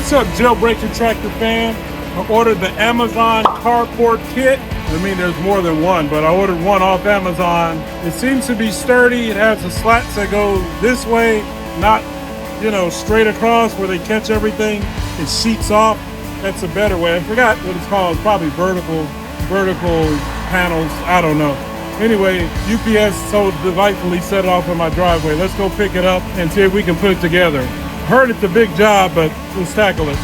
What's up, Jailbreak Your Tractor fan? I ordered the Amazon Carport kit. I mean, there's more than one, but I ordered one off Amazon. It seems to be sturdy. It has the slats that go this way, not, straight across where they catch everything. It sheets off. That's a better way. I forgot what it's called. Probably vertical panels. I don't know. Anyway, UPS so delightfully set it off in my driveway. Let's go pick it up and see if we can put it together. Heard it's a big job, but let's tackle it.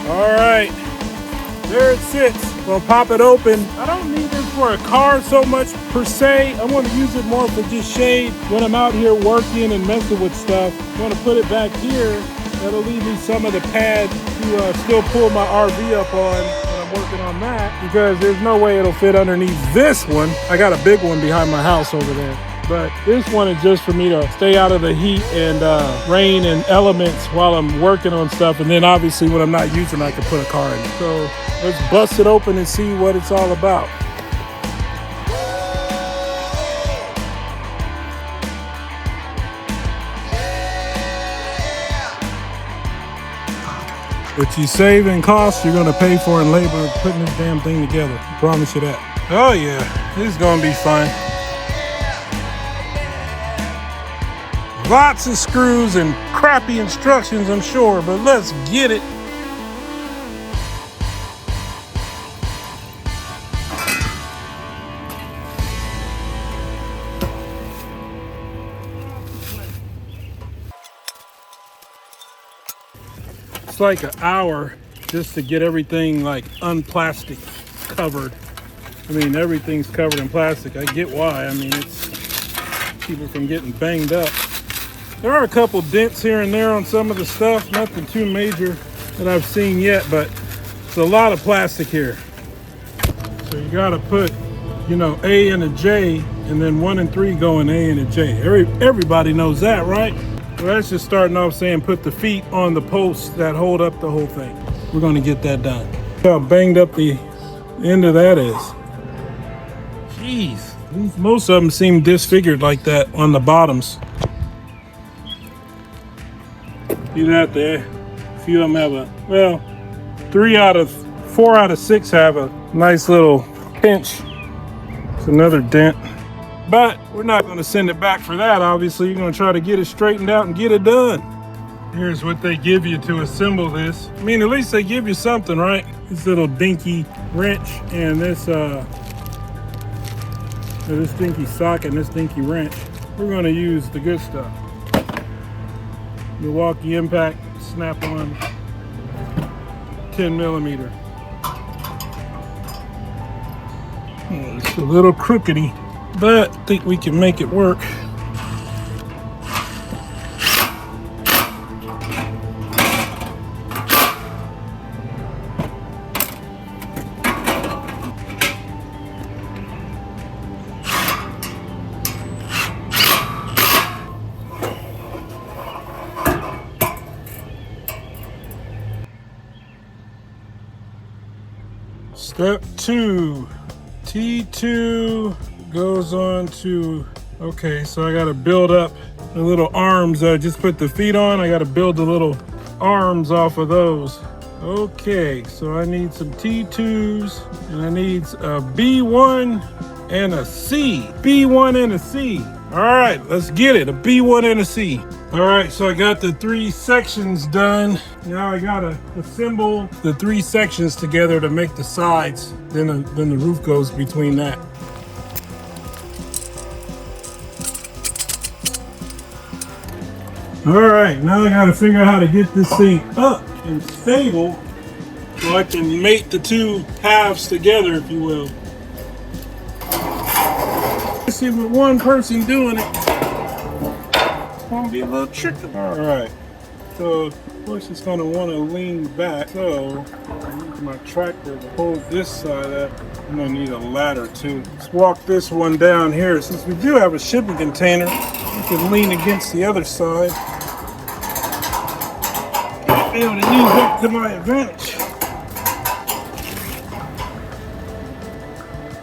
All right, there it sits. Gonna pop it open. I don't need this for a car so much per se. I want to use it more for just shade when I'm out here working and messing with stuff. I'm gonna put it back here. That'll leave me some of the pad to still pull my RV up on when I'm working on that, because there's no way it'll fit underneath this one. I got a big one behind my house over there. But this one is just for me to stay out of the heat and rain and elements while I'm working on stuff. And then obviously when I'm not using it, I can put a car in it. So let's bust it open and see what it's all about. What you save in costs, you're gonna pay for in labor putting this damn thing together. I promise you that. Oh yeah, this is gonna be fun. Lots of screws and crappy instructions, I'm sure, but let's get it. It's like an hour just to get everything like unplastic covered. I mean, everything's covered in plastic. I get why. I mean, it's keep it from getting banged up. There are a couple dents here and there on some of the stuff, nothing too major that I've seen yet, but it's a lot of plastic here. So you gotta put, A and a J, and then 1 and 3 go in A and a J. Everybody knows that, right? Well, that's just starting off saying put the feet on the posts that hold up the whole thing. We're gonna get that done. Look how banged up the end of that is. Jeez, most of them seem disfigured like that on the bottoms. See that there? A few of them have 4 out of 6 have a nice little pinch. It's another dent. But we're not going to send it back for that, obviously. You're going to try to get it straightened out and get it done. Here's what they give you to assemble this. I mean, at least they give you something, right? This little dinky wrench and this dinky socket and this dinky wrench. We're going to use the good stuff. Milwaukee Impact snap-on 10 millimeter. It's a little crookedy, but I think we can make it work. Step 2, T2 goes on to, okay, so I gotta build up the little arms. I just put the feet on. I gotta build the little arms off of those. Okay, so I need some T2s and I need a B1 and a C. B1 and a C. All right, let's get it, a B1 and a C. All right, so I got the 3 sections done. Now I gotta assemble the 3 sections together to make the sides. Then the roof goes between that. All right, now I gotta figure out how to get this thing up and stable so I can mate the 2 halves together, if you will. Let's see, with one person doing it, it's gonna be a little tricky. All right, so of course it's gonna wanna lean back. So I use my tractor to hold this side up. I'm gonna need a ladder too. Let's walk this one down here. Since we do have a shipping container, we can lean against the other side. be able to use that to my advantage.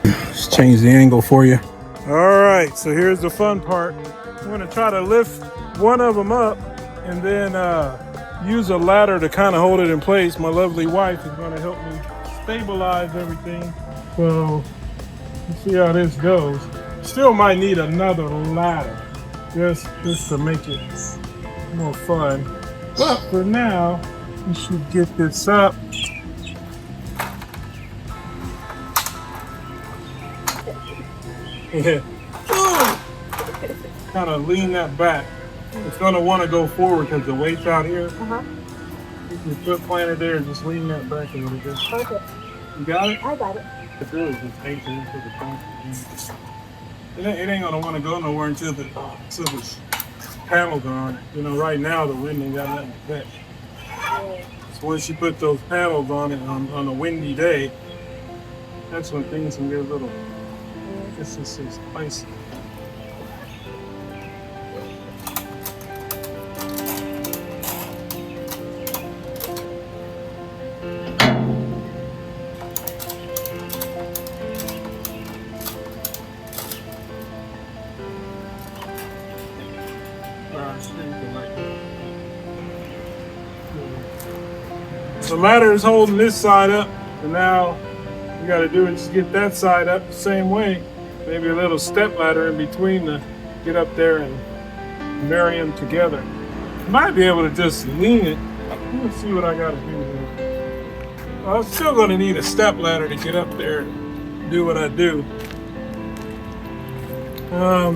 Just change the angle for you. All right, so here's the fun part. I'm gonna try to lift one of them up and then use a ladder to kind of hold it in place. My lovely wife is gonna help me stabilize everything. So let's see how this goes. Still might need another ladder just to make it more fun. But for now, we should get this up. Yeah. Kind of lean that back. It's going to want to go forward because the weight's out here. Keep your foot planted there and just lean that back a little bit. Okay. You got it? I got it. It really just anchor into the concrete. It ain't going to want to go nowhere until the panels are on it. You know, right now the wind ain't got nothing to catch. Yeah. So once you put those panels on it on a windy day, that's when things can get a little, it's spicy. The ladder is holding this side up, and now we got to do is just get that side up the same way. Maybe a little step ladder in between to get up there and marry them together. Might be able to just lean it. Let's see what I got to do here. Well, I'm still going to need a step ladder to get up there and do what I do. Let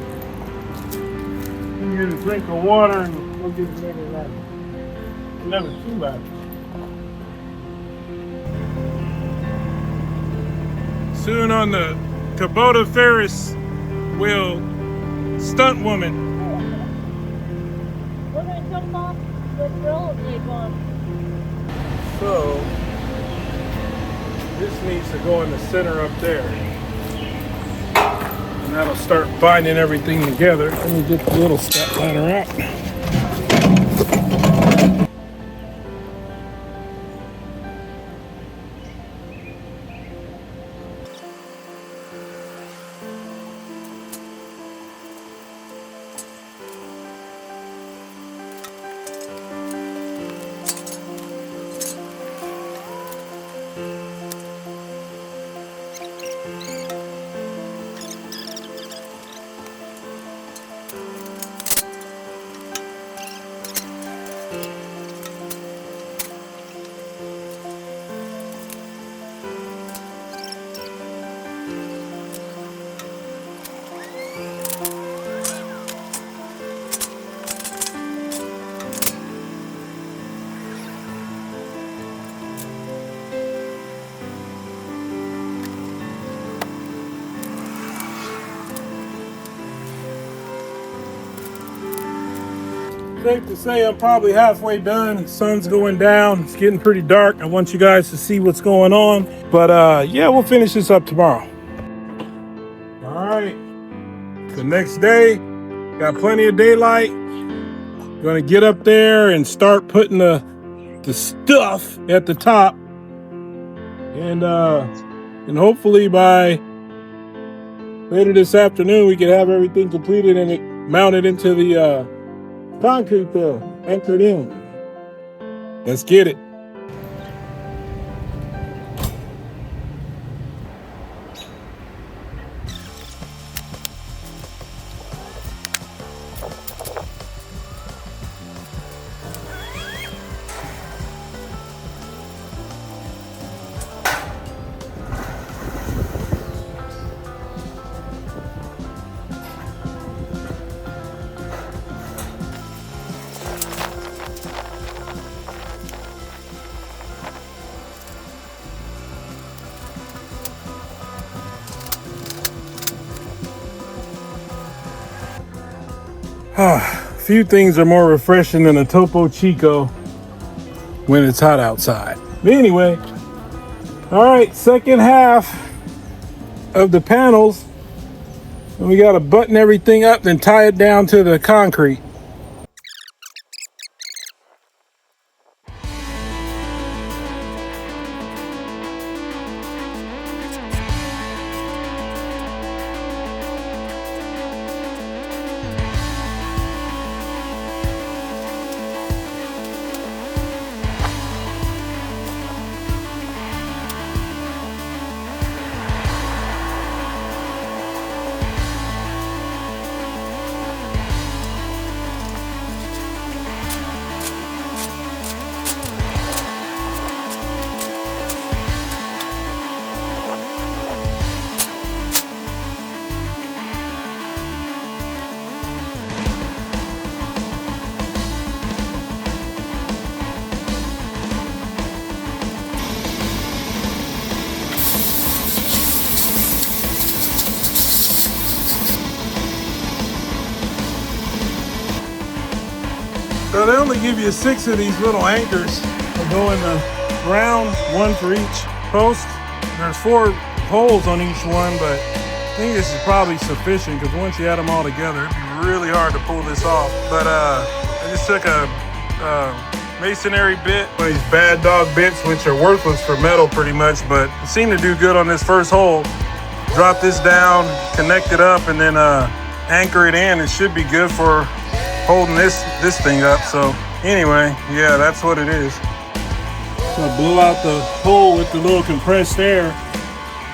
me get a drink of water and we'll get another ladder. Another two ladders. Soon on the Kubota Ferris wheel, stunt woman. We're going to jump off with rollerblades on. So, this needs to go in the center up there. And that'll start binding everything together. Let me get the little step ladder out. Safe to say I'm probably halfway done. The sun's going down. It's getting pretty dark. I want you guys to see what's going on. But yeah, we'll finish this up tomorrow. All right. The next day, got plenty of daylight. Gonna get up there and start putting the stuff at the top. And hopefully by later this afternoon we can have everything completed and it mounted into the concrete there, anchored in. Let's get it. Few things are more refreshing than a Topo Chico when it's hot outside. But anyway, all right, second half of the panels. And we got to button everything up and tie it down to the concrete. only give you 6 of these little anchors. They'll go in the ground, 1 for each post. There's 4 holes on each one, but I think this is probably sufficient because once you add them all together, it'd be really hard to pull this off. But I just took a masonry bit, one of these bad dog bits, which are worthless for metal pretty much, but it seemed to do good on this first hole. Drop this down, connect it up, and then anchor it in. It should be good for holding this thing up. So anyway, yeah, that's what it is. So I blow out the hole with the little compressed air,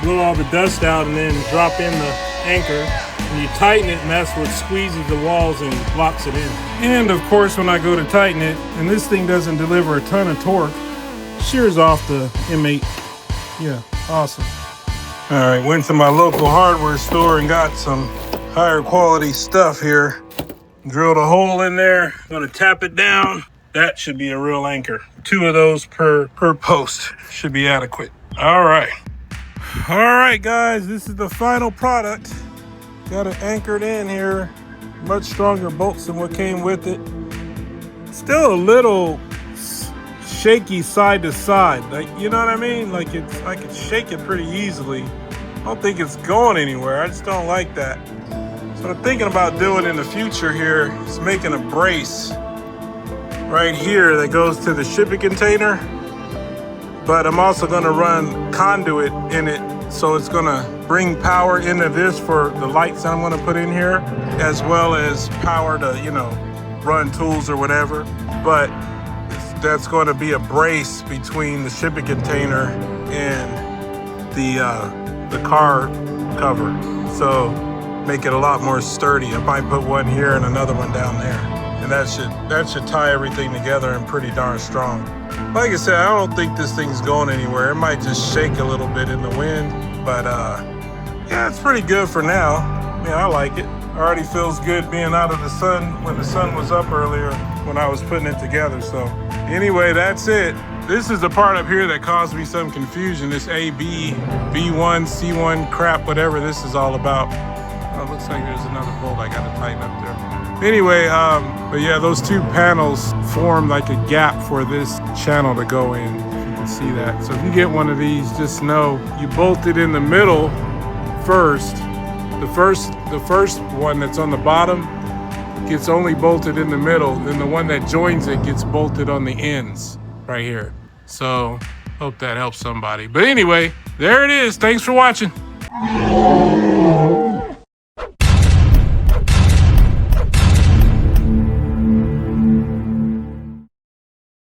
blow all the dust out, and then drop in the anchor. And you tighten it, and that's what squeezes the walls and locks it in. And of course, when I go to tighten it, and this thing doesn't deliver a ton of torque, shears off the M8. Yeah, awesome. All right, went to my local hardware store and got some higher quality stuff here. Drilled a hole in there, gonna tap it down. That should be a real anchor. 2 of those per post should be adequate. All right, guys, this is the final product. Got it anchored in here. Much stronger bolts than what came with it. Still a little shaky side to side. Like, you know what I mean? Like I could shake it pretty easily. I don't think it's going anywhere. I just don't like that. So what I'm thinking about doing in the future here is making a brace right here that goes to the shipping container. But I'm also gonna run conduit in it, so it's gonna bring power into this for the lights that I'm gonna put in here, as well as power to, you know, run tools or whatever. But that's gonna be a brace between the shipping container and the car cover. So make it a lot more sturdy. I might put one here and another one down there. And that should tie everything together and pretty darn strong. Like I said, I don't think this thing's going anywhere. It might just shake a little bit in the wind, but yeah, it's pretty good for now. Yeah, I like it. Already feels good being out of the sun when the sun was up earlier when I was putting it together. So anyway, that's it. This is the part up here that caused me some confusion. This AB, B1, C1 crap, whatever this is all about. Oh, looks like there's another bolt I gotta tighten up there. Anyway, but yeah, those 2 panels form like a gap for this channel to go in. If you can see that. So if you get one of these, just know you bolt it in the middle first. The first one that's on the bottom gets only bolted in the middle. Then the one that joins it gets bolted on the ends right here. So hope that helps somebody. But anyway, there it is. Thanks for watching.